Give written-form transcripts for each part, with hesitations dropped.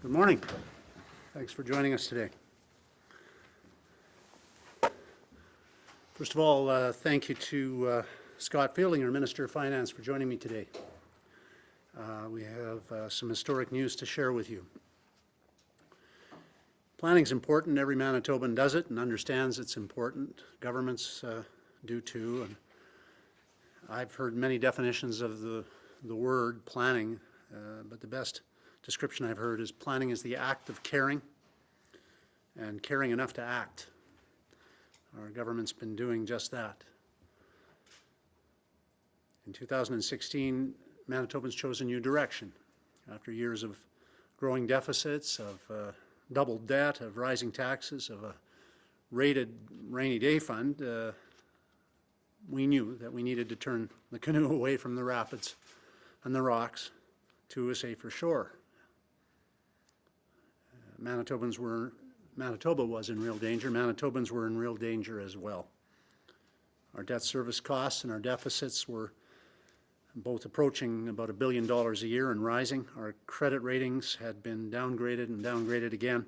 Good morning. Thanks for joining us today. First of all, thank you to Scott Fielding, our Minister of Finance, for joining me today. We have some historic news to share with you. Planning is important. Every Manitoban does it and understands it's important. Governments do too. And I've heard many definitions of the word planning, but the best description I've heard is planning is the act of caring and caring enough to act. Our government's been doing just that. In 2016, Manitobans chose a new direction. After years of growing deficits, of doubled debt, of rising taxes, of a rated rainy day fund, we knew that we needed to turn the canoe away from the rapids and the rocks to a safer shore. Manitoba was in real danger. Manitobans were in real danger as well. Our debt service costs and our deficits were both approaching about $1 billion a year and rising. Our credit ratings had been downgraded and downgraded again.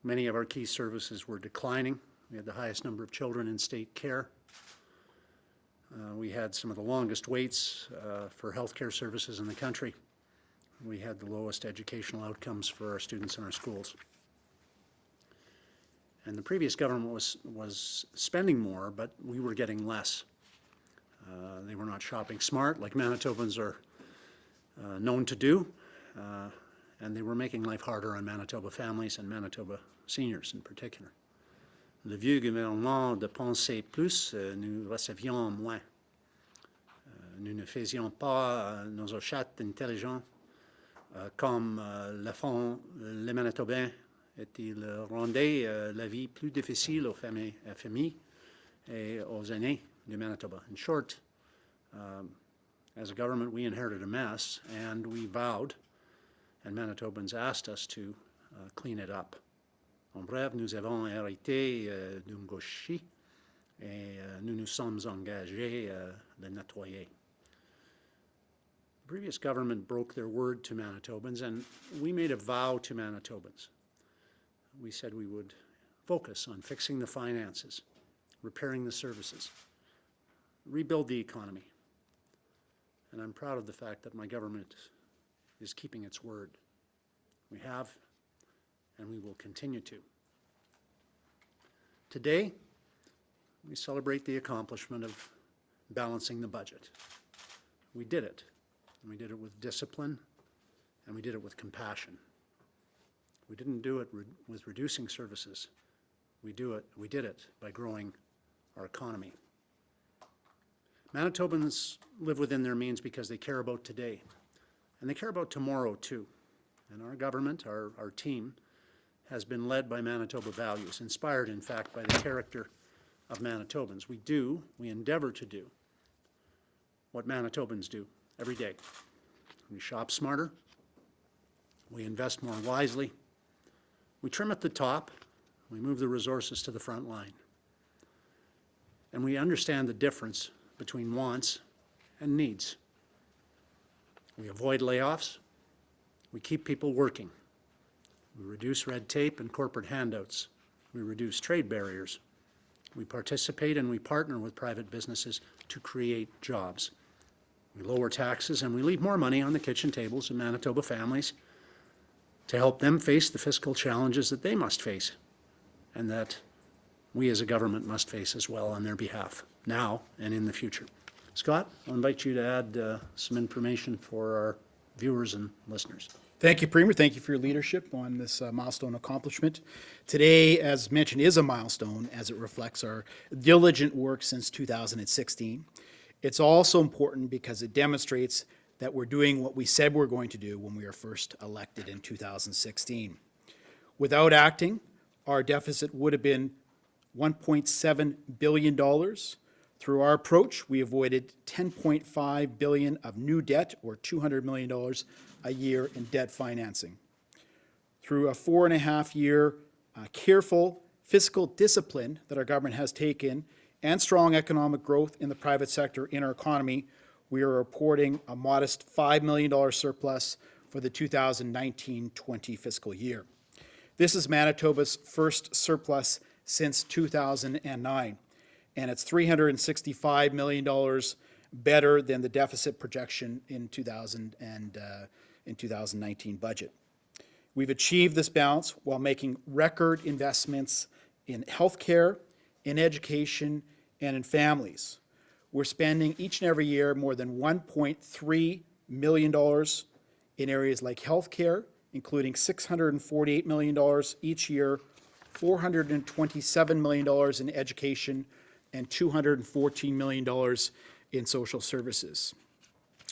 Many of our key services were declining. We had the highest number of children in state care. We had some of the longest waits for healthcare services in the country. We had the lowest educational outcomes for our students in our schools. And the previous government was spending more, but we were getting less. They were not shopping smart like Manitobans are known to do, and they were making life harder on Manitoba families and Manitoba seniors in particular. Le vieux gouvernement dépensait plus, nous recevions moins. Nous ne faisions pas nos achats intelligents comme le font les Manitobains, et ils rendaient la vie plus difficile aux familles et aux aînés du Manitoba. In short, as a government, we inherited a mess, and we vowed, and Manitobans asked us to clean it up. En bref, nous avons hérité d'un gâchis et nous nous sommes engagés de nettoyer. The previous government broke their word to Manitobans, and we made a vow to Manitobans. We said we would focus on fixing the finances, repairing the services, rebuild the economy. And I'm proud of the fact that my government is keeping its word. We have, and we will continue to. Today, we celebrate the accomplishment of balancing the budget. We did it, and we did it with discipline, and we did it with compassion. We didn't do it with reducing services. We did it by growing our economy. Manitobans live within their means because they care about today, and they care about tomorrow too. And our government, our team, has been led by Manitoba values, inspired in fact by the character of Manitobans. We endeavor to do what Manitobans do every day. We shop smarter, we invest more wisely, we trim at the top, we move the resources to the front line. And we understand the difference between wants and needs. We avoid layoffs, we keep people working, we reduce red tape and corporate handouts, we reduce trade barriers, we participate and we partner with private businesses to create jobs. We lower taxes and we leave more money on the kitchen tables of Manitoba families to help them face the fiscal challenges that they must face and that we as a government must face as well on their behalf, now and in the future. Scott, I'll invite you to add some information for our viewers and listeners. Thank you, Premier. Thank you for your leadership on this milestone accomplishment. Today, as mentioned, is a milestone as it reflects our diligent work since 2016. It's also important because it demonstrates that we're doing what we said we're going to do when we were first elected in 2016. Without acting, our deficit would have been $1.7 billion. Through our approach, we avoided $10.5 billion of new debt, or $200 million a year in debt financing. Through a 4.5-year careful fiscal discipline that our government has taken and strong economic growth in the private sector in our economy, we are reporting a modest $5 million surplus for the 2019-20 fiscal year. This is Manitoba's first surplus since 2009, and it's $365 million better than the deficit projection in 2019 budget. We've achieved this balance while making record investments in healthcare, in education, and in families. We're spending each and every year more than $1.3 million in areas like healthcare, including $648 million each year, $427 million in education, and $214 million in social services.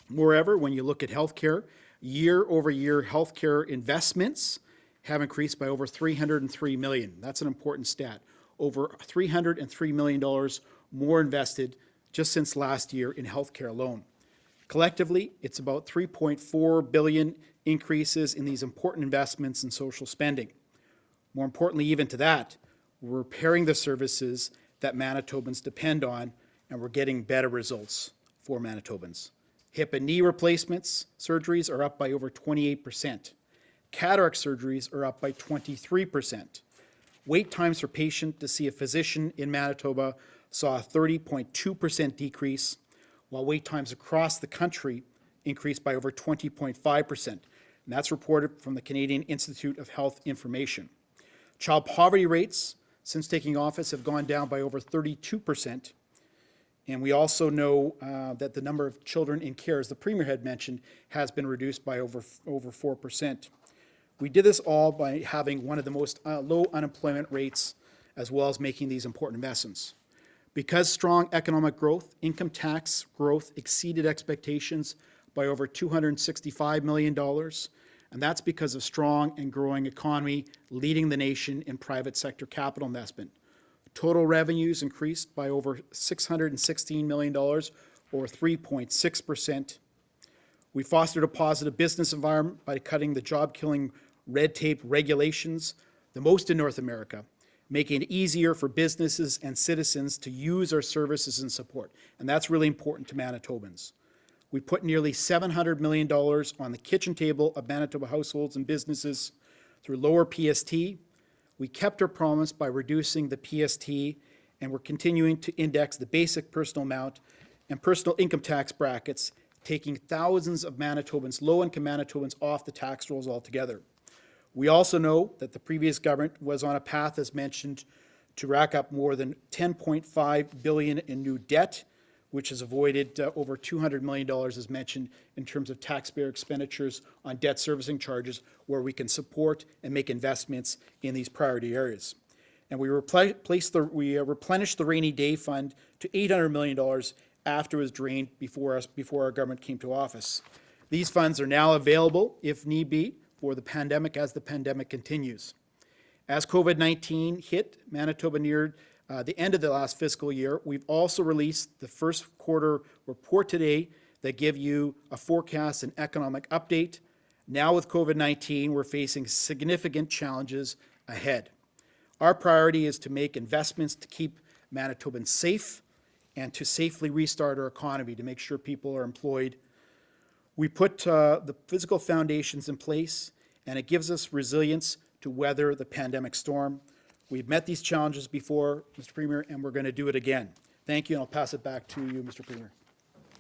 Moreover, when you look at healthcare, year-over-year healthcare investments have increased by over $303 million. That's an important stat. Over $303 million more invested just since last year in healthcare alone. Collectively, it's about $3.4 billion increases in these important investments in social spending. More importantly, even to that, we're repairing the services that Manitobans depend on, and we're getting better results for Manitobans. Hip and knee replacements, surgeries are up by over 28%. Cataract surgeries are up by 23%. Wait times for patient to see a physician in Manitoba saw a 30.2% decrease, while wait times across the country increased by over 20.5%. And that's reported from the Canadian Institute of Health Information. Child poverty rates since taking office have gone down by over 32%. And we also know that the number of children in care, as the Premier had mentioned, has been reduced by over 4%. We did this all by having one of the most low unemployment rates, as well as making these important investments. Because strong economic growth, income tax growth exceeded expectations by over $265 million, and that's because of strong and growing economy leading the nation in private sector capital investment. Total revenues increased by over $616 million, or 3.6%. We fostered a positive business environment by cutting the job-killing red tape regulations, the most in North America, making it easier for businesses and citizens to use our services and support. And that's really important to Manitobans. We put nearly $700 million on the kitchen table of Manitoba households and businesses through lower PST. We kept our promise by reducing the PST, and we're continuing to index the basic personal amount and personal income tax brackets, taking thousands of Manitobans, low-income Manitobans, off the tax rolls altogether. We also know that the previous government was on a path, as mentioned, to rack up more than $10.5 billion in new debt, which has avoided over $200 million, as mentioned, in terms of taxpayer expenditures on debt servicing charges, where we can support and make investments in these priority areas. And we replenished the rainy day fund to $800 million after it was drained before our government came to office. These funds are now available, if need be, for the pandemic as the pandemic continues. As COVID-19 hit, Manitoba neared the end of the last fiscal year. We've also released the first quarter report today that give you a forecast and economic update. Now with COVID-19, we're facing significant challenges ahead. Our priority is to make investments to keep Manitobans safe and to safely restart our economy to make sure people are employed. We put the physical foundations in place, and it gives us resilience to weather the pandemic storm. We've met these challenges before, Mr. Premier, and we're going to do it again. Thank you, and I'll pass it back to you, Mr. Premier.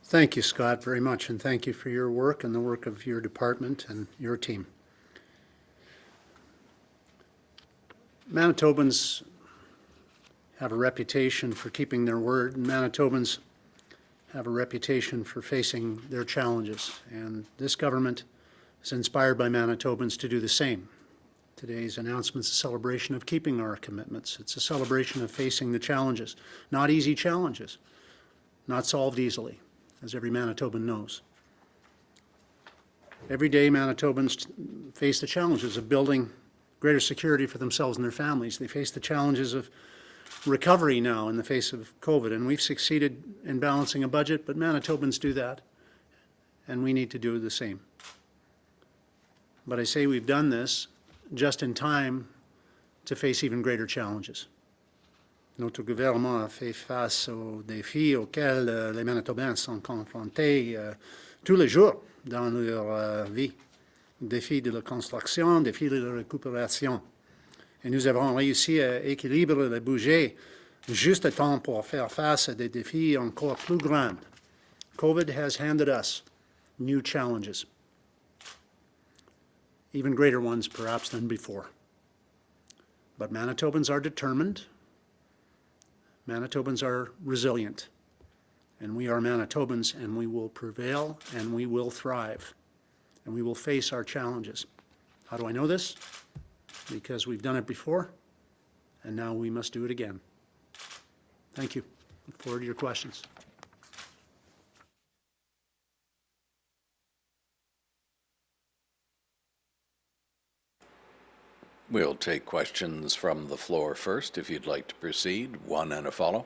Thank you, Scott, very much, and thank you for your work and the work of your department and your team. Manitobans have a reputation for keeping their word, and Manitobans have a reputation for facing their challenges, and this government is inspired by Manitobans to do the same. Today's announcement is a celebration of keeping our commitments. It's a celebration of facing the challenges, not easy challenges, not solved easily, as every Manitoban knows. Every day, Manitobans face the challenges of building greater security for themselves and their families. They face the challenges of recovery now in the face of COVID, and we've succeeded in balancing a budget, but Manitobans do that, and we need to do the same. But I say we've done this just in time to face even greater challenges. Notre gouvernement a fait face aux défis auxquels les Manitobains sont confrontés tous les jours dans leur vie. défi de la construction, défi de la récupération. Et nous avons réussi à équilibrer le budget juste à temps pour faire face à des défis encore plus grands. COVID has handed us new challenges, even greater ones perhaps than before. But Manitobans are determined, Manitobans are resilient, and we are Manitobans, and we will prevail, and we will thrive, and we will face our challenges. How do I know this? Because we've done it before, and now we must do it again. Thank you. Look forward to your questions. We'll take questions from the floor first, if you'd like to proceed. One and a follow.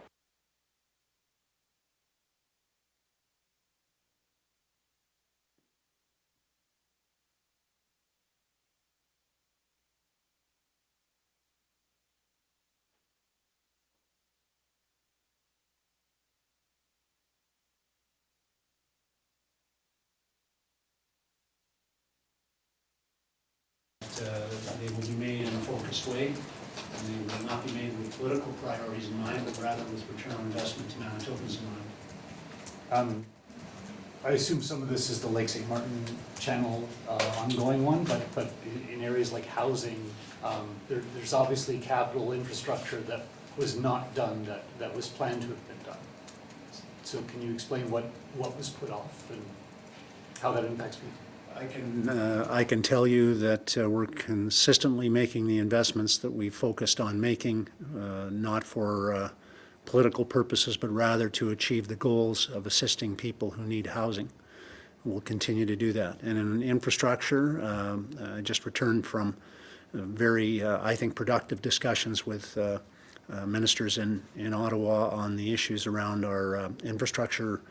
They will be made in a focused way, and they will not be made with political priorities in mind, but rather with return on investment to Manitobans in mind. I assume some of this is the Lake St. Martin Channel ongoing one, but in areas like housing, there's obviously capital infrastructure that was not done, that was planned to have been done. So can you explain what was put off and how that impacts people? I can tell you that we're consistently making the investments that we focused on making, not for political purposes, but rather to achieve the goals of assisting people who need housing. We'll continue to do that. And in infrastructure, I just returned from very, I think, productive discussions with ministers in Ottawa on the issues around our infrastructure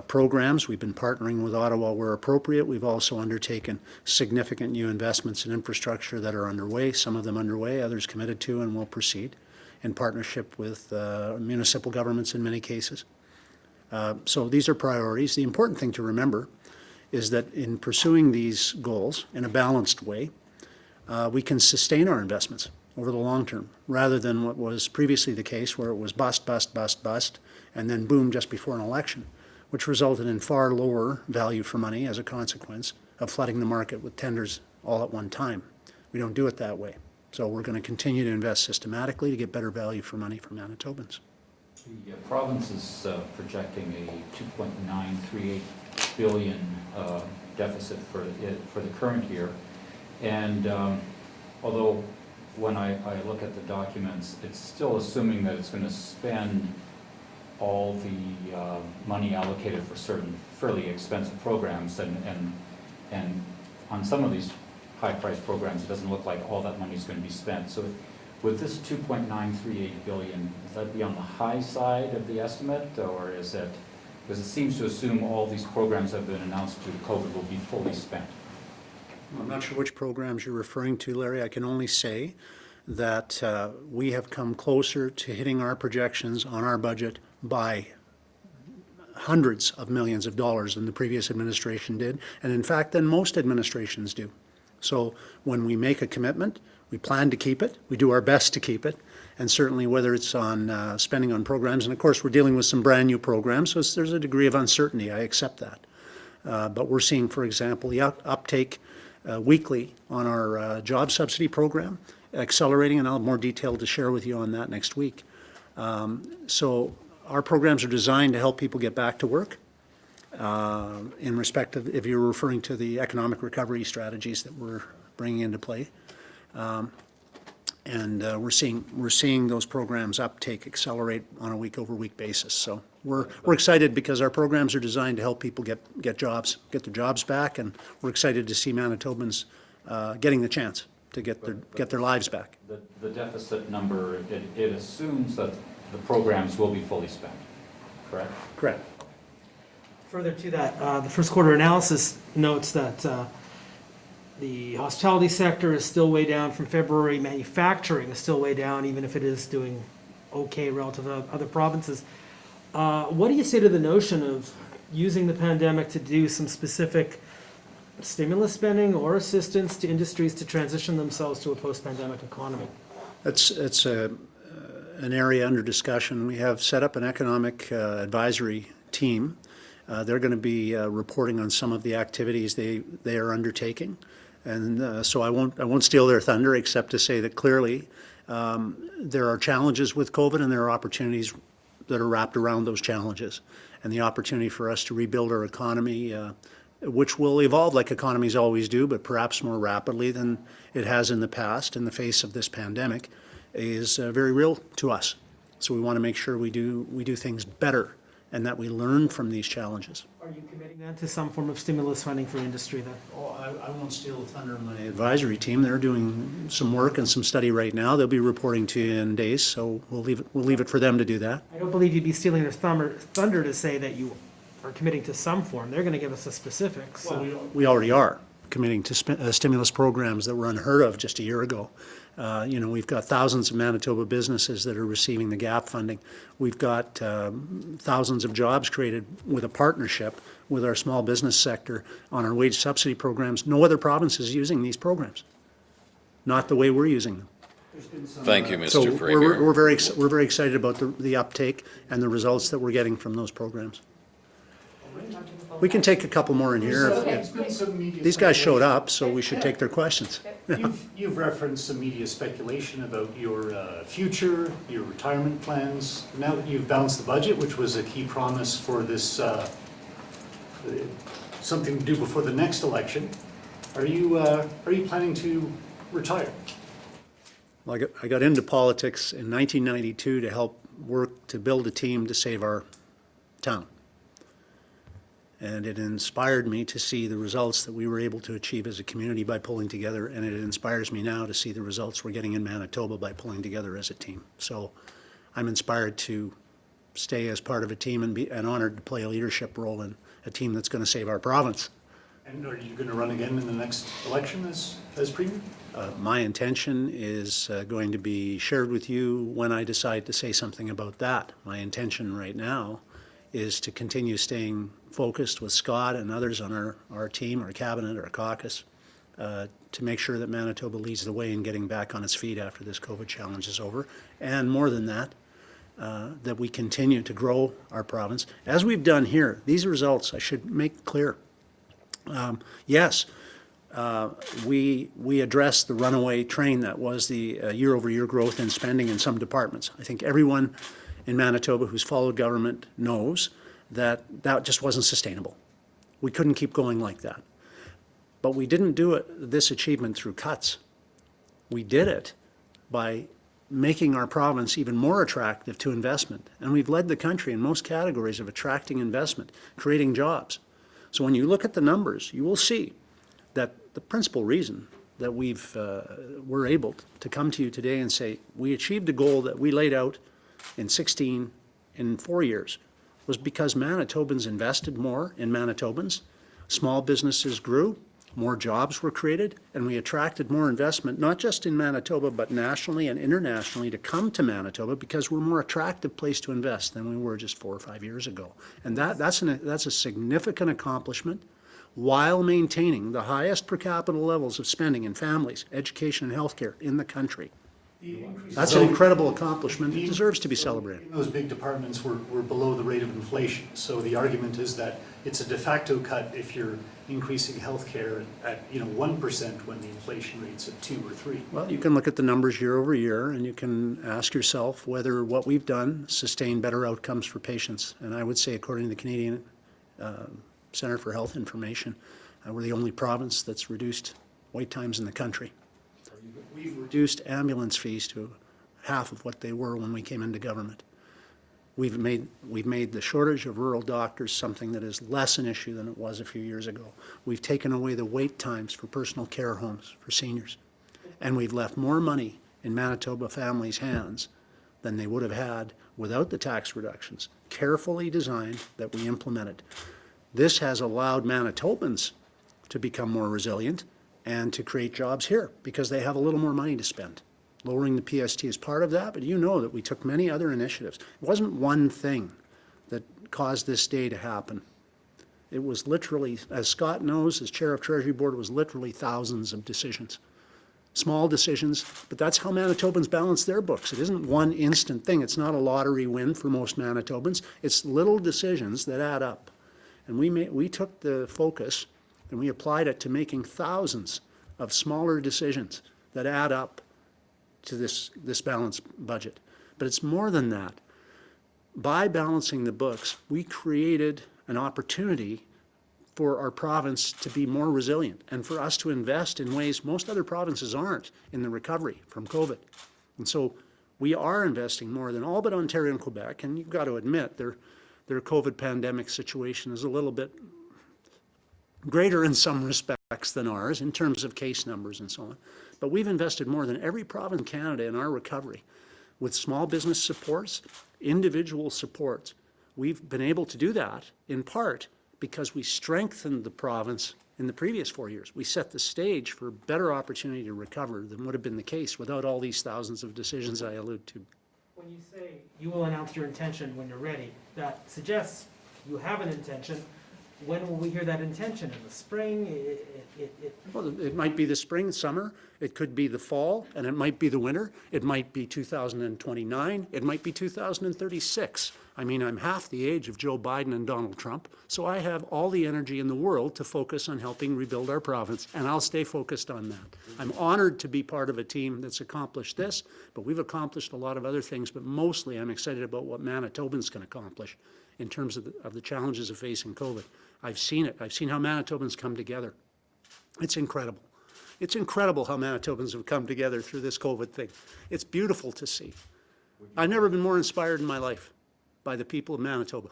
programs. We've been partnering with Ottawa where appropriate. We've also undertaken significant new investments in infrastructure that are underway, some of them underway, others committed to and will proceed in partnership with municipal governments in many cases. So these are priorities. The important thing to remember is that in pursuing these goals in a balanced way, we can sustain our investments over the long term, rather than what was previously the case where it was bust, bust, bust, bust, and then boom just before an election, which resulted in far lower value for money as a consequence of flooding the market with tenders all at one time. We don't do it that way. So we're going to continue to invest systematically to get better value for money for Manitobans. The province is projecting a $2.938 billion deficit for the current year. And although when I look at the documents, it's still assuming that it's going to spend all the money allocated for certain fairly expensive programs, and on some of these high-priced programs, it doesn't look like all that money is going to be spent. So with this $2.938 billion, is that be on the high side of the estimate, or is it, because it seems to assume all these programs that have been announced due to COVID will be fully spent? I'm not sure which programs you're referring to, Larry. I can only say that we have come closer to hitting our projections on our budget by hundreds of millions of dollars than the previous administration did, and in fact than most administrations do. So when we make a commitment, we plan to keep it, we do our best to keep it, and certainly whether it's on spending on programs, and of course we're dealing with some brand new programs, so there's a degree of uncertainty, I accept that. But we're seeing, for example, the uptake weekly on our job subsidy program, accelerating, and I'll have more detail to share with you on that next week. So our programs are designed to help people get back to work in respect of, if you're referring to the economic recovery strategies that we're bringing into play. And we're seeing those programs uptake accelerate on a week-over-week basis. So we're excited because our programs are designed to help people get jobs, get their jobs back, and we're excited to see Manitobans getting the chance to get their lives back. The deficit number, it assumes that the programs will be fully spent, correct? Correct. Further to that, the first quarter analysis notes that the hospitality sector is still way down from February. Manufacturing is still way down, even if it is doing okay relative to other provinces. What do you say to the notion of using the pandemic to do some specific stimulus spending or assistance to industries to transition themselves to a post-pandemic economy? It's an area under discussion. We have set up an economic advisory team. They're going to be reporting on some of the activities they are undertaking. And so I won't steal their thunder, except to say that clearly there are challenges with COVID and there are opportunities that are wrapped around those challenges. And the opportunity for us to rebuild our economy, which will evolve like economies always do, but perhaps more rapidly than it has in the past in the face of this pandemic, is very real to us. So we want to make sure we do things better and that we learn from these challenges. Are you committing then to some form of stimulus funding for industry then? Oh, I won't steal the thunder of my advisory team. They're doing some work and some study right now. They'll be reporting to you in days, so we'll leave it for them to do that. I don't believe you'd be stealing their thunder to say that you are committing to some form. They're going to give us the specifics. So. We already are committing to stimulus programs that were unheard of just a year ago. We've got thousands of Manitoba businesses that are receiving the GAP funding. We've got thousands of jobs created with a partnership with our small business sector on our wage subsidy programs. No other province is using these programs, not the way we're using them. Thank you, So Mr. Premier. we're very excited about the uptake and the results that we're getting from those programs. We can take a couple more in here. There's been some media These guys showed speculation. up, so we should take their questions. You've referenced some media speculation about your future, your retirement plans. Now that you've balanced the budget, which was a key promise for this, something to do before the next election, are you planning to retire? Well, I got into politics in 1992 to help work to build a team to save our town. And it inspired me to see the results that we were able to achieve as a community by pulling together, and it inspires me now to see the results we're getting in Manitoba by pulling together as a team. So I'm inspired to stay as part of a team and honored to play a leadership role in a team that's going to save our province. And are you going to run again in the next election as Premier? My intention is going to be shared with you when I decide to say something about that. My intention right now is to continue staying focused with Scott and others on our team, our cabinet, our caucus, to make sure that Manitoba leads the way in getting back on its feet after this COVID challenge is over. And more than that, that we continue to grow our province. As we've done here, these results, I should make clear. Yes, we addressed the runaway train that was the year-over-year growth in spending in some departments. I think everyone in Manitoba who's followed government knows that just wasn't sustainable. We couldn't keep going like that. But we didn't do this achievement through cuts. We did it by making our province even more attractive to investment. And we've led the country in most categories of attracting investment, creating jobs. So when you look at the numbers, you will see that the principal reason that we're able to come to you today and say we achieved a goal that we laid out in 16 in 4 years was because Manitobans invested more in Manitobans, small businesses grew, more jobs were created, and we attracted more investment, not just in Manitoba, but nationally and internationally to come to Manitoba because we're a more attractive place to invest than we were just 4 or 5 years ago. And that's a significant accomplishment while maintaining the highest per capita levels of spending in families, education, and healthcare in the country. That's an incredible accomplishment. It deserves to be celebrated. Those big departments were below the rate of inflation. So the argument is that it's a de facto cut if you're increasing healthcare at 1% when the inflation rate's at 2 or 3. Well, you can look at the numbers year over year, and you can ask yourself whether what we've done sustained better outcomes for patients. And I would say, according to the Canadian Centre for Health Information, we're the only province that's reduced wait times in the country. We've reduced ambulance fees to half of what they were when we came into government. We've made the shortage of rural doctors something that is less an issue than it was a few years ago. We've taken away the wait times for personal care homes for seniors. And we've left more money in Manitoba families' hands than they would have had without the tax reductions, carefully designed that we implemented. This has allowed Manitobans to become more resilient and to create jobs here because they have a little more money to spend. Lowering the PST is part of that, but you know that we took many other initiatives. It wasn't one thing that caused this day to happen. It was literally, as Scott knows, as chair of Treasury Board, it was literally thousands of decisions. Small decisions, but that's how Manitobans balance their books. It isn't one instant thing. It's not a lottery win for most Manitobans. It's little decisions that add up. And we took the focus and we applied it to making thousands of smaller decisions that add up to this balanced budget. But it's more than that. By balancing the books, we created an opportunity for our province to be more resilient and for us to invest in ways most other provinces aren't in the recovery from COVID. And so we are investing more than all but Ontario and Quebec, and you've got to admit their COVID pandemic situation is a little bit greater in some respects than ours in terms of case numbers and so on. But we've invested more than every province in Canada in our recovery with small business supports, individual supports. We've been able to do that in part because we strengthened the province in the previous 4 years. We set the stage for better opportunity to recover than would have been the case without all these thousands of decisions I allude to. When you say you will announce your intention when you're ready, that suggests you have an intention. When will we hear that intention? In the spring? Well, it might be the spring, summer, it could be the fall, and it might be the winter. It might be 2029, it might be 2036. I mean, I'm half the age of Joe Biden and Donald Trump, so I have all the energy in the world to focus on helping rebuild our province, and I'll stay focused on that. I'm honored to be part of a team that's accomplished this, but we've accomplished a lot of other things, but mostly I'm excited about what Manitobans can accomplish in terms of the challenges of facing COVID. I've seen it. I've seen how Manitobans come together. It's incredible. It's incredible how Manitobans have come together through this COVID thing. It's beautiful to see. I've never been more inspired in my life by the people of Manitoba.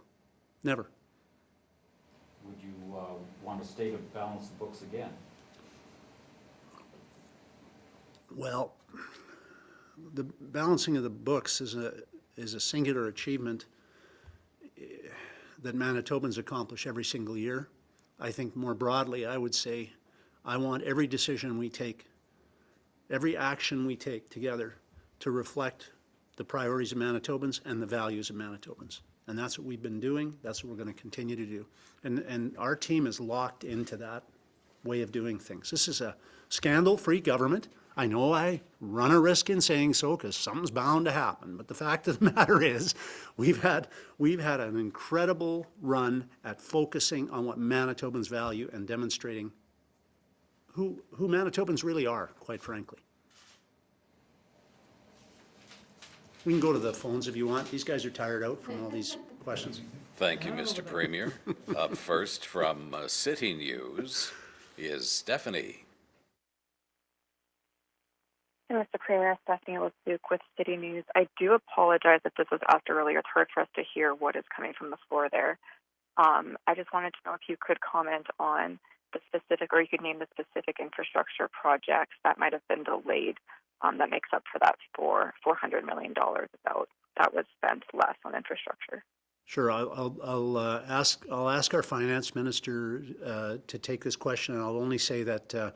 Never. Would you want a state of balance the books again? Well, the balancing of the books is a singular achievement that Manitobans accomplish every single year. I think more broadly, I would say, I want every decision we take, every action we take together to reflect the priorities of Manitobans and the values of Manitobans. And that's what we've been doing. That's what we're going to continue to do. And our team is locked into that way of doing things. This is a scandal-free government. I know I run a risk in saying so because something's bound to happen. But the fact of the matter is we've had an incredible run at focusing on what Manitobans value and demonstrating who Manitobans really are, quite frankly. We can go to the phones if you want. These guys are tired out from all these questions. Thank you, Mr. Premier. Up first from City News is Stephanie. Hey, Mr. Premier, Stephanie Lasuk with City News. I do apologize if this was asked earlier. It's hard for us to hear what is coming from the floor there. I just wanted to know if you could comment on the specific, or you could name the specific infrastructure projects that might have been delayed that makes up for that $400 million that was spent less on infrastructure. Sure, I'll ask our finance minister to take this question, and I'll only say that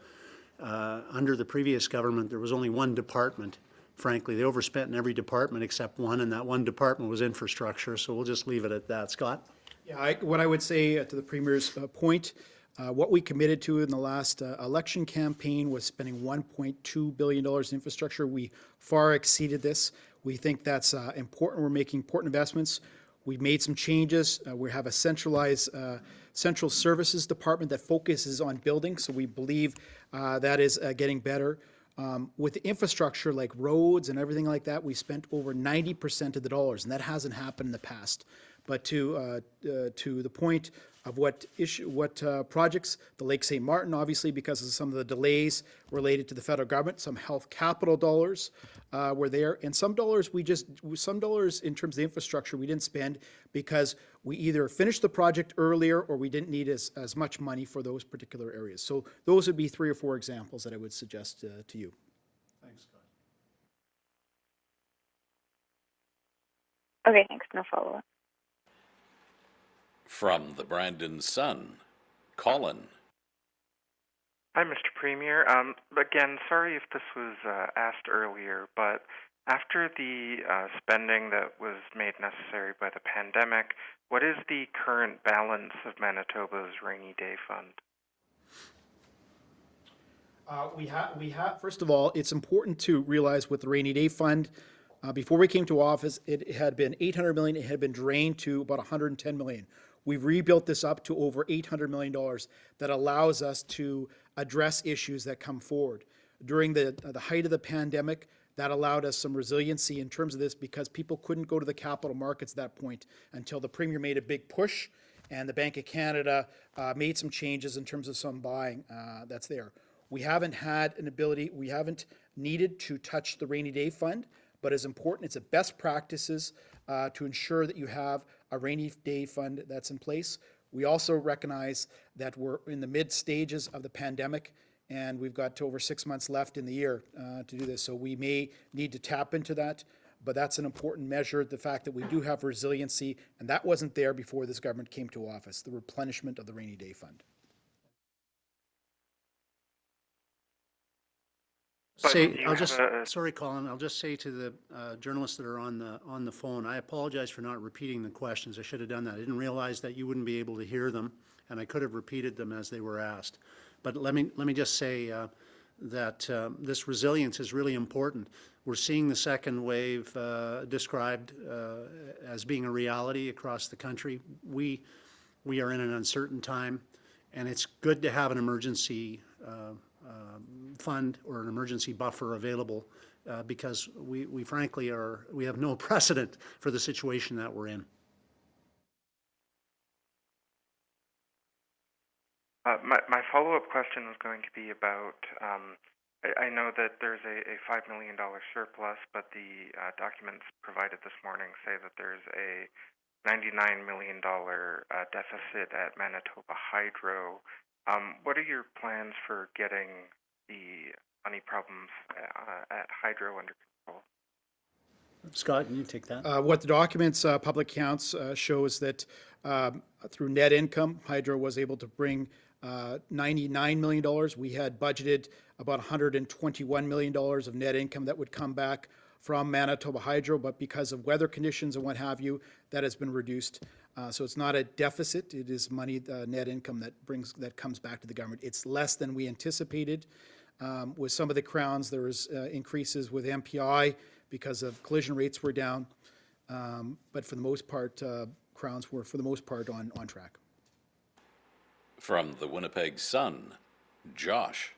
under the previous government, there was only one department. Frankly, they overspent in every department except one, and that one department was infrastructure. So we'll just leave it at that. Scott? Yeah, what I would say to the Premier's point, what we committed to in the last election campaign was spending $1.2 billion in infrastructure. We far exceeded this. We think that's important. We're making important investments. We've made some changes. We have a centralized central services department that focuses on buildings, so we believe that is getting better. With the infrastructure like roads and everything like that, we spent over 90% of the dollars, and that hasn't happened in the past. But to the point of what projects, the Lake St. Martin, obviously because of some of the delays related to the federal government, some health capital dollars were there, and some dollars in terms of the infrastructure we didn't spend because we either finished the project earlier or we didn't need as much money for those particular areas. So those would be 3 or 4 examples that I would suggest to you. Thanks, Scott. Okay, thanks. No follow-up. From the Brandon Sun, Colin. Hi, Mr. Premier. Again, sorry if this was asked earlier, but after the spending that was made necessary by the pandemic, What is the current balance of Manitoba's rainy day fund? First of all, it's important to realize with the rainy day fund, before we came to office, it had been 800 million, it had been drained to about 110 million. We've rebuilt this up to over $800 million that allows us to address issues that come forward. During the height of the pandemic, that allowed us some resiliency in terms of this because people couldn't go to the capital markets at that point until the Premier made a big push and the Bank of Canada made some changes in terms of some buying that's there. We haven't had an ability, we haven't needed to touch the rainy day fund, but it's important, it's a best practices to ensure that you have a rainy day fund that's in place. We also recognize that we're in the mid stages of the pandemic and we've got over 6 months left in the year to do this. So we may need to tap into that, but that's an important measure, the fact that we do have resiliency, and that wasn't there before this government came to office, the replenishment of the rainy day fund. Sorry, Colin, I'll just say to the journalists that are on the phone, I apologize for not repeating the questions. I should have done that. I didn't realize that you wouldn't be able to hear them, and I could have repeated them as they were asked. But let me just say that this resilience is really important. We're seeing the second wave described as being a reality across the country. We are in an uncertain time, and it's good to have an emergency fund or an emergency buffer available because we frankly have no precedent for the situation that we're in. My follow-up question was going to be about, I know that there's a $5 million surplus, but the documents provided this morning say that there's a $99 million deficit at Manitoba Hydro. What are your plans for getting the money problems at Hydro under control? Scott, can you take that? What the documents, public accounts, shows that through net income, Hydro was able to bring $99 million. We had budgeted about $121 million of net income that would come back from Manitoba Hydro, but because of weather conditions and what have you, that has been reduced. So it's not a deficit, it is money, net income that comes back to the government. It's less than we anticipated. With some of the crowns, there was increases with MPI because of collision rates were down, but for the most part, crowns were for the most part on track. From the Winnipeg Sun, Josh.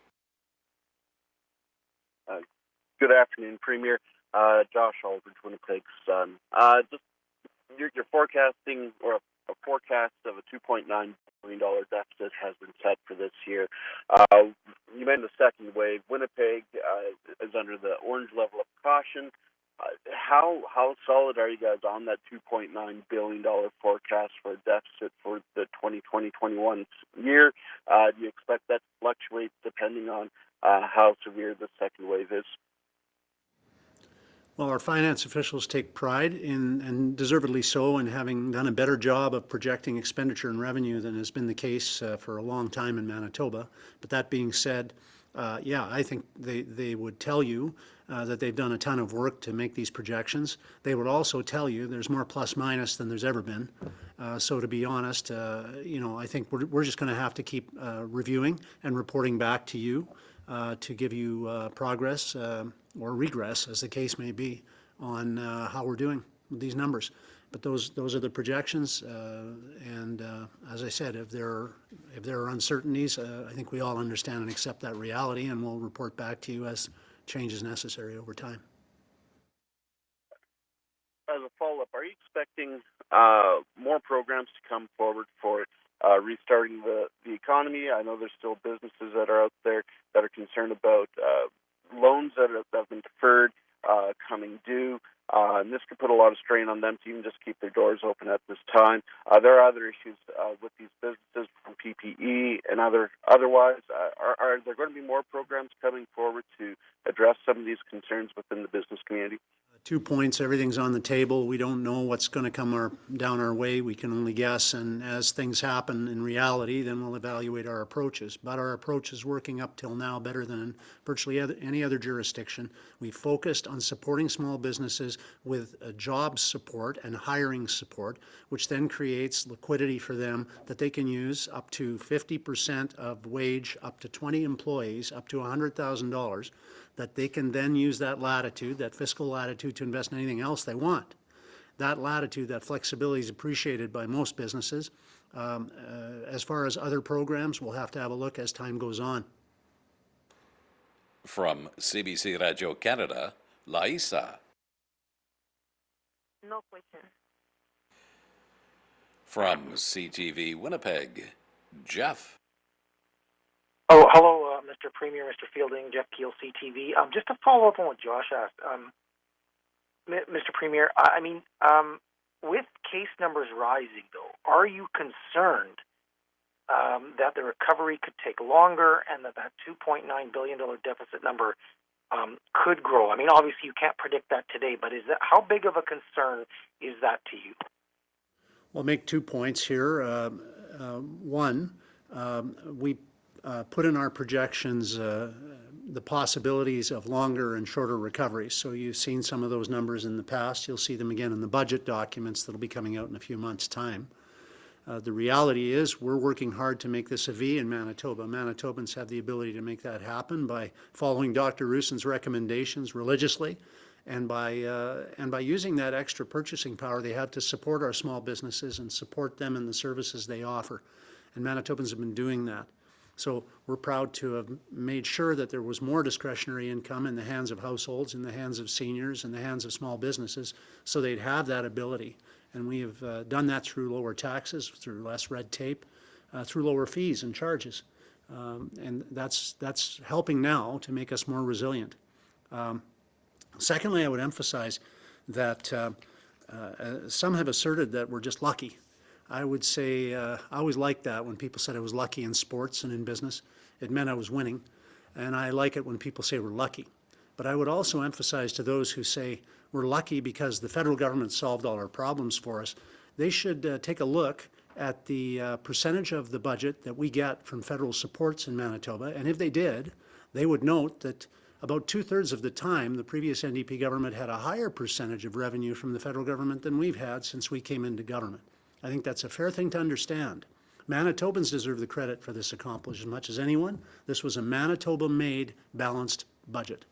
Good afternoon, Premier. Josh Aldridge, Winnipeg Sun. Just you're forecasting, or a forecast of a $2.9 billion deficit has been set for this year. You mentioned the second wave. Winnipeg is under the orange level of caution. How solid are you guys on that $2.9 billion forecast for a deficit for the 2020-21 year? Do you expect that to fluctuate depending on how severe the second wave is? Well, our finance officials take pride in, and deservedly so, in having done a better job of projecting expenditure and revenue than has been the case for a long time in Manitoba. But that being said, yeah, I think they would tell you that they've done a ton of work to make these projections. They would also tell you there's more plus minus than there's ever been. So to be honest, I think we're just going to have to keep reviewing and reporting back to you to give you progress or regress, as the case may be, on how we're doing with these numbers. But those are the projections, and as I said, if there are uncertainties, I think we all understand and accept that reality, and we'll report back to you as change is necessary over time. As a follow-up, are you expecting more programs to come forward for restarting the economy? I know there's still businesses that are out there that are concerned about loans that have been deferred coming due. And this could put a lot of strain on them to even just keep their doors open at this time. There are other issues with these businesses from PPE and otherwise. Are there going to be more programs coming forward to address some of these concerns within the business community? 2 points, everything's on the table. We don't know what's going to come down our way. We can only guess, and as things happen in reality, then we'll evaluate our approaches. But our approach is working up till now better than in virtually any other jurisdiction. We focused on supporting small businesses with job support and hiring support, which then creates liquidity for them that they can use up to 50% of wage, up to 20 employees, up to $100,000, that they can then use that latitude, that fiscal latitude, to invest in anything else they want. That latitude, that flexibility is appreciated by most businesses. As far as other programs, we'll have to have a look as time goes on. From CBC Radio Canada, Laisa. No question. From CTV Winnipeg, Jeff. Oh, hello, Mr. Premier, Mr. Fielding, Jeff Keel, CTV. Just to follow up on what Josh asked, Mr. Premier, with case numbers rising, though, are you concerned that the recovery could take longer and that $2.9 billion deficit number could grow? I mean, obviously you can't predict that today, but how big of a concern is that to you? I'll make 2 points here. One, we put in our projections the possibilities of longer and shorter recoveries. So you've seen some of those numbers in the past. You'll see them again in the budget documents that'll be coming out in a few months' time. The reality is we're working hard to make this a V in Manitoba. Manitobans have the ability to make that happen by following Dr. Roussen's recommendations religiously and by using that extra purchasing power they have to support our small businesses and support them in the services they offer. And Manitobans have been doing that. So we're proud to have made sure that there was more discretionary income in the hands of households, in the hands of seniors, in the hands of small businesses, so they'd have that ability. And we have done that through lower taxes, through less red tape, through lower fees and charges. And that's helping now to make us more resilient. Secondly, I would emphasize that some have asserted that we're just lucky. I would say I always liked that when people said I was lucky in sports and in business. It meant I was winning. And I like it when people say we're lucky. But I would also emphasize to those who say we're lucky because the federal government solved all our problems for us, they should take a look at the percentage of the budget that we get from federal supports in Manitoba. And if they did, they would note that about 2/3 of the time, the previous NDP government had a higher percentage of revenue from the federal government than we've had since we came into government. I think that's a fair thing to understand. Manitobans deserve the credit for this accomplishment as much as anyone. This was a Manitoba-made, balanced budget.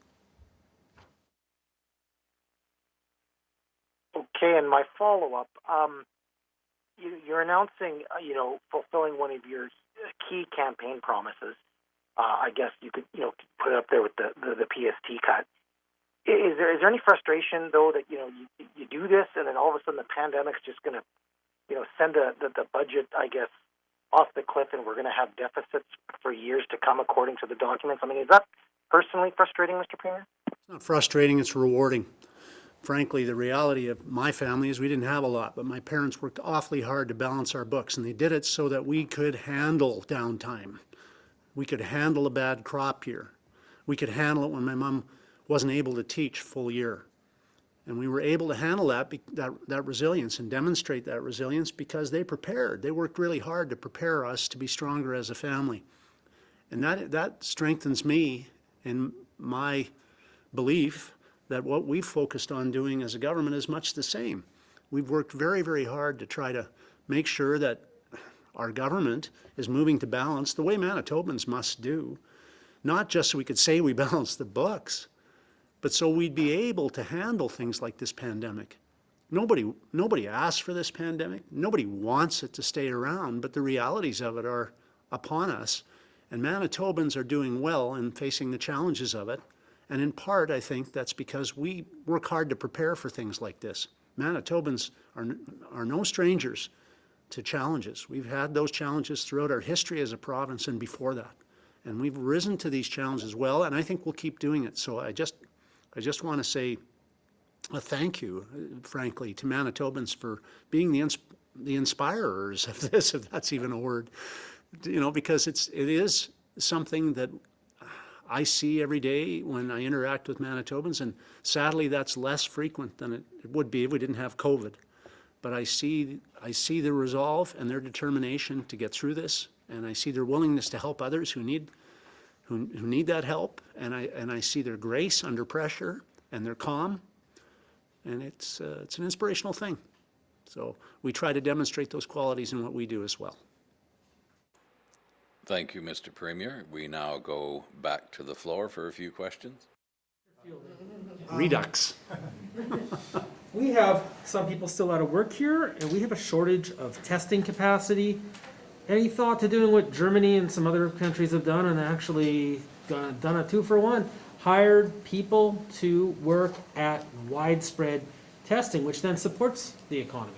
Okay, and my follow-up, you're announcing, fulfilling one of your key campaign promises. I guess you could, put it up there with the PST cut. Is there any frustration, though, that, you do this and then all of a sudden the pandemic's just going to, send the budget, I guess, off the cliff and we're going to have deficits for years to come according to the documents? I mean, is that personally frustrating, Mr. Premier? It's not frustrating, it's rewarding. Frankly, the reality of my family is we didn't have a lot, but my parents worked awfully hard to balance our books, and they did it so that we could handle downtime. We could handle a bad crop year. We could handle it when my mom wasn't able to teach full year. And we were able to handle that resilience and demonstrate that resilience because they prepared. They worked really hard to prepare us to be stronger as a family. And that strengthens me in my belief that what we've focused on doing as a government is much the same. We've worked very, very hard to try to make sure that our government is moving to balance the way Manitobans must do, not just so we could say we balance the books, but so we'd be able to handle things like this pandemic. Nobody asked for this pandemic. Nobody wants it to stay around, but the realities of it are upon us. And Manitobans are doing well in facing the challenges of it. And in part, I think that's because we work hard to prepare for things like this. Manitobans are no strangers to challenges. We've had those challenges throughout our history as a province and before that. And we've risen to these challenges well, and I think we'll keep doing it. So I just want to say a thank you, frankly, to Manitobans for being the inspirers of this, if that's even a word, because it is something that I see every day when I interact with Manitobans, and sadly, that's less frequent than it would be if we didn't have COVID. But I see their resolve and their determination to get through this, and I see their willingness to help others who need that help, and I see their grace under pressure and their calm, and it's an inspirational thing. So we try to demonstrate those qualities in what we do as well. Thank you, Mr. Premier. We now go back to the floor for a few questions. Redux. We have some people still out of work here, and we have a shortage of testing capacity. Any thought to doing what Germany and some other countries have done and actually done a 2-for-1? Hired people to work at widespread testing, which then supports the economy.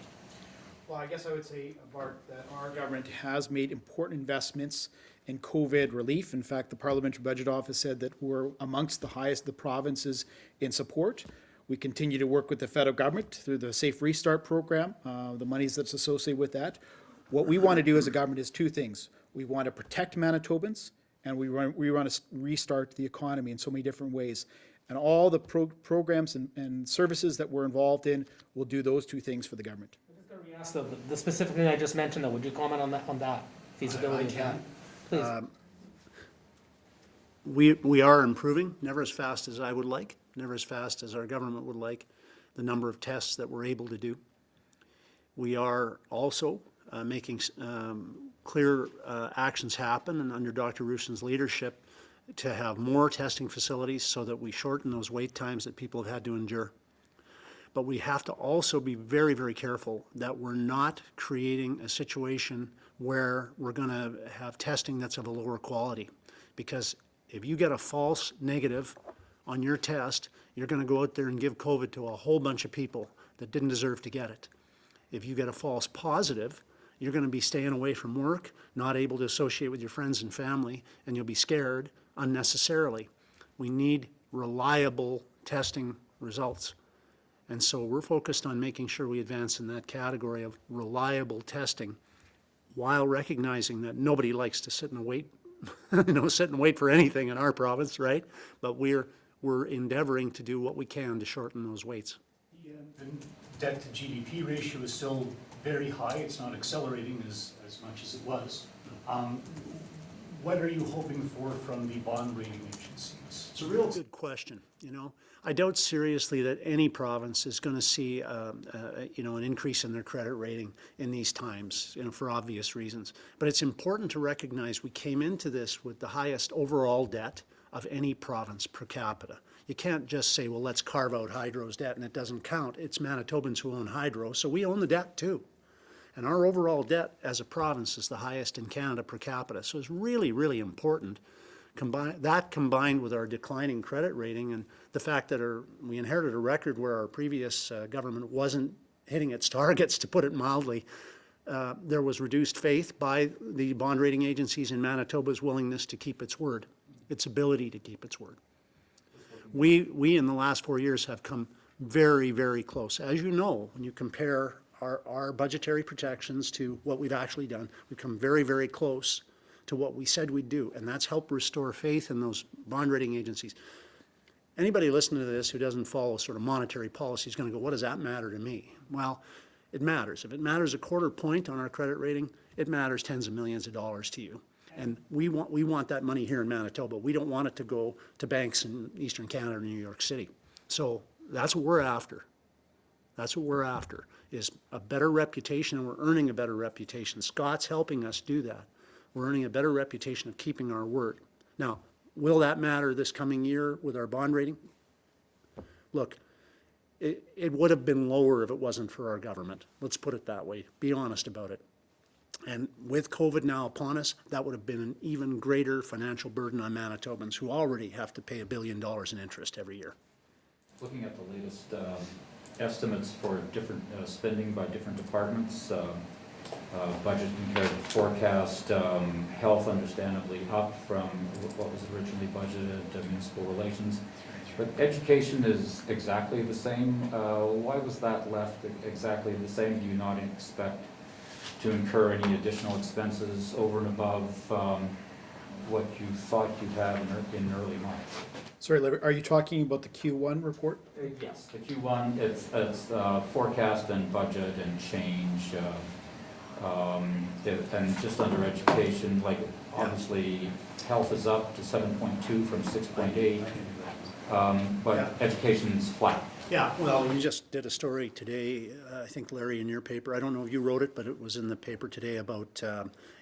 Well, I guess I would say, Bart, that our government has made important investments in COVID relief. In fact, the Parliamentary Budget Office said that we're amongst the highest of the provinces in support. We continue to work with the federal government through the Safe Restart program, the monies that's associated with that. What we want to do as a government is two things. We want to protect Manitobans, and we want to restart the economy in so many different ways. And all the programs and services that we're involved in will do those two things for the government. Yes, the specific thing I just mentioned, though, would you comment on that feasibility of that? Please. We are improving, never as fast as I would like, never as fast as our government would like, the number of tests that we're able to do. We are also making clear actions happen, and under Dr. Roussen's leadership, to have more testing facilities so that we shorten those wait times that people have had to endure. But we have to also be very, very careful that we're not creating a situation where we're going to have testing that's of a lower quality. Because if you get a false negative on your test, you're going to go out there and give COVID to a whole bunch of people that didn't deserve to get it. If you get a false positive, you're going to be staying away from work, not able to associate with your friends and family, and you'll be scared unnecessarily. We need reliable testing results. And so we're focused on making sure we advance in that category of reliable testing while recognizing that nobody likes to sit and wait, sit and wait for anything in our province, right? But we're endeavoring to do what we can to shorten those waits. The debt to GDP ratio is still very high. It's not accelerating as much as it was. What are you hoping for from the bond rating agencies? It's a real good question. I doubt seriously that any province is going to see, an increase in their credit rating in these times, for obvious reasons. But it's important to recognize we came into this with the highest overall debt of any province per capita. You can't just say, well, let's carve out Hydro's debt and it doesn't count. It's Manitobans who own Hydro, so we own the debt too. And our overall debt as a province is the highest in Canada per capita. So it's really, really important. Combined with our declining credit rating and the fact that we inherited a record where our previous government wasn't hitting its targets, to put it mildly, there was reduced faith by the bond rating agencies in Manitoba's willingness to keep its word, its ability to keep its word. We in the last 4 years have come very, very close. As you know, when you compare our budgetary projections to what we've actually done, we've come very, very close to what we said we'd do, and that's helped restore faith in those bond rating agencies. Anybody listening to this who doesn't follow sort of monetary policy is going to go, what does that matter to me? Well, it matters. If it matters a quarter point on our credit rating, it matters tens of millions of dollars to you. And we want that money here in Manitoba. We don't want it to go to banks in Eastern Canada or New York City. So that's what we're after. That's what we're after, is a better reputation, and we're earning a better reputation. Scott's helping us do that. We're earning a better reputation of keeping our word. Now, will that matter this coming year with our bond rating? Look, it would have been lower if it wasn't for our government. Let's put it that way. Be honest about it. And with COVID now upon us, that would have been an even greater financial burden on Manitobans, who already have to pay $1 billion in interest every year. Looking at the latest estimates for different spending by different departments, budget compared to forecast, health understandably up from what was originally budgeted, municipal relations. But education is exactly the same. Why was that left exactly the same? Do you not expect to incur any additional expenses over and above what you thought you'd have in early March. Sorry, Larry, are you talking about the Q1 report? Yes. The Q1, it's forecast and budget and change, and just under education, like obviously health is up to 7.2 from 6.8, but education's flat. Yeah, well, we just did a story today, I think Larry, in your paper, I don't know if you wrote it, but it was in the paper today about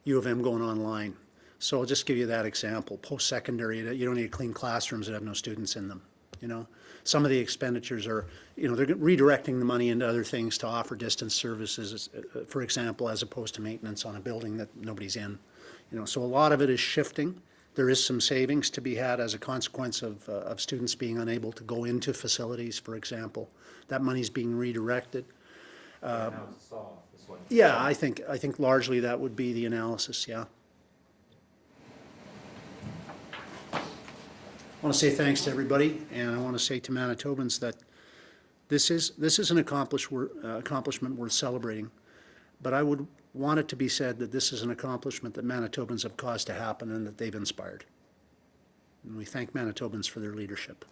U of M going online. So I'll just give you that example. Post-secondary, you don't need clean classrooms that have no students in them, you know? Some of the expenditures are, you know, they're redirecting the money into other things to offer distance services, for example, as opposed to maintenance on a building that nobody's in. You know, so a lot of it is shifting. There is some savings to be had as a consequence of students being unable to go into facilities, for example. That money's being redirected. Now it's soft, is what. Yeah, I think largely that would be the analysis, yeah. I want to say thanks to everybody, and I want to say to Manitobans that this is an accomplishment worth celebrating. But I would want it to be said that this is an accomplishment that Manitobans have caused to happen and that they've inspired. And we thank Manitobans for their leadership.